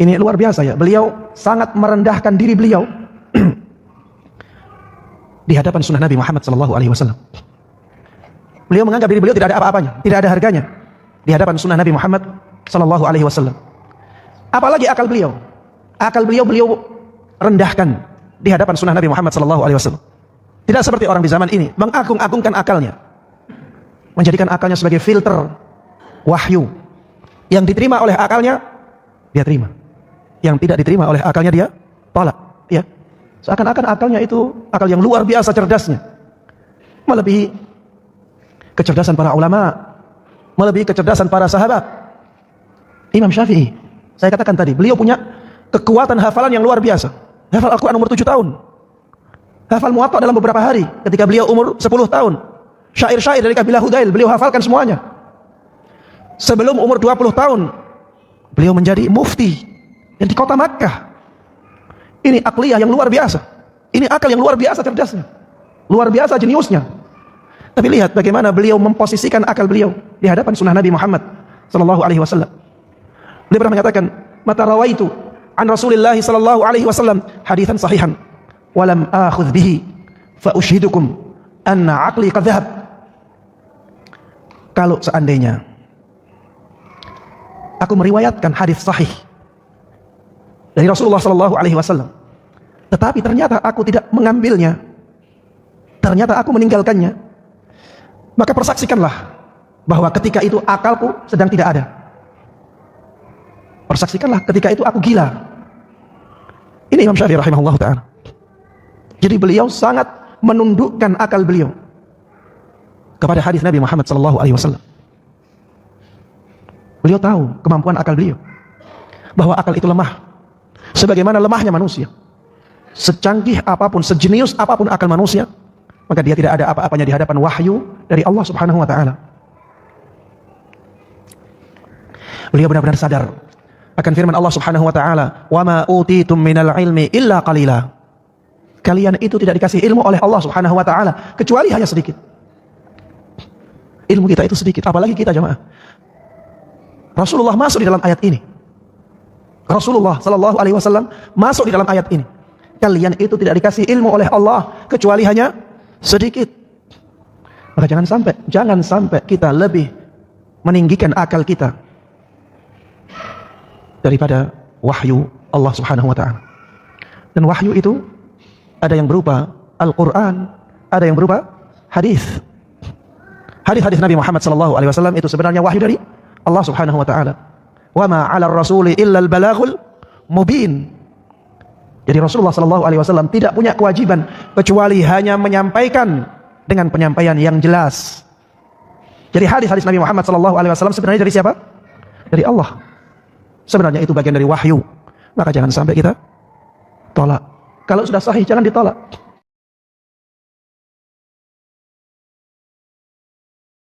Ini luar biasa ya. Beliau sangat merendahkan diri beliau di hadapan sunnah Nabi Muhammad SAW. Beliau menganggap diri beliau tidak ada apa-apanya, tidak ada harganya di hadapan sunnah Nabi Muhammad SAW. Apalagi akal beliau. Akal beliau rendahkan di hadapan sunnah Nabi Muhammad SAW. Tidak seperti orang di zaman ini mengagung-agungkan akalnya, menjadikan akalnya sebagai filter wahyu. Yang diterima oleh akalnya dia terima, yang tidak diterima oleh akalnya dia tolak. Ya, seakan-akan akalnya itu akal yang luar biasa cerdasnya, melebihi kecerdasan para ulama, melebihi kecerdasan para sahabat. Imam Syafi'i, saya katakan tadi, beliau punya kekuatan hafalan yang luar biasa. Hafal Al-Quran umur 7 tahun, hafal Muwatta dalam beberapa hari ketika beliau umur 10 tahun. Syair-syair dari kabilah Hudail beliau hafalkan semuanya. Sebelum umur 20 tahun beliau menjadi mufti yang di kota Makkah. Ini akliyah yang luar biasa, ini akal yang luar biasa cerdasnya, luar biasa jeniusnya. Tapi lihat bagaimana beliau memposisikan akal beliau di hadapan sunnah Nabi Muhammad SAW. Beliau pernah menyatakan, mata rawaitu an Rasulillah SAW hadithan sahihan walam akhudh bihi fa ushidukum anna aqli qad dhahab. Kalau seandainya aku meriwayatkan hadis sahih dari Rasulullah SAW, tetapi ternyata aku tidak mengambilnya, ternyata aku meninggalkannya, maka persaksikanlah bahwa ketika itu akalku sedang tidak ada. Persaksikanlah ketika itu aku gila. Ini Imam Syafi'i rahimahullah ta'ala. Jadi beliau sangat menundukkan akal beliau kepada hadis Nabi Muhammad SAW. Beliau tahu kemampuan akal beliau, bahwa akal itu lemah, sebagaimana lemahnya manusia. Secanggih apapun, sejenius apapun akal manusia, maka dia tidak ada apa-apanya di hadapan wahyu dari Allah Subhanahu wa ta'ala. Beliau benar-benar sadar akan firman Allah Subhanahu wa ta'ala, "Wa ma utitum minal ilmi illa qalila." Kalian itu tidak dikasih ilmu oleh Allah Subhanahu wa ta'ala kecuali hanya sedikit. Ilmu kita itu sedikit, apalagi kita jamaah. Rasulullah masuk di dalam ayat ini. Rasulullah sallallahu alaihi wasallam masuk di dalam ayat ini. Kalian itu tidak dikasih ilmu oleh Allah kecuali hanya sedikit. Maka jangan sampai kita lebih meninggikan akal kita daripada wahyu Allah Subhanahu wa ta'ala. Dan wahyu itu ada yang berupa Al-Quran, ada yang berupa hadis. Hadis-hadis Nabi Muhammad SAW itu sebenarnya wahyu dari Allah Subhanahu wa ta'ala. Wa ma 'ala ar-rasuli illa al-balaghul mubin. Jadi Rasulullah SAW tidak punya kewajiban kecuali hanya menyampaikan dengan penyampaian yang jelas. Jadi hadis-hadis Nabi Muhammad SAW sebenarnya dari siapa? Dari Allah. Sebenarnya itu bagian dari wahyu. Maka jangan sampai kita tolak. Kalau sudah sahih jangan ditolak.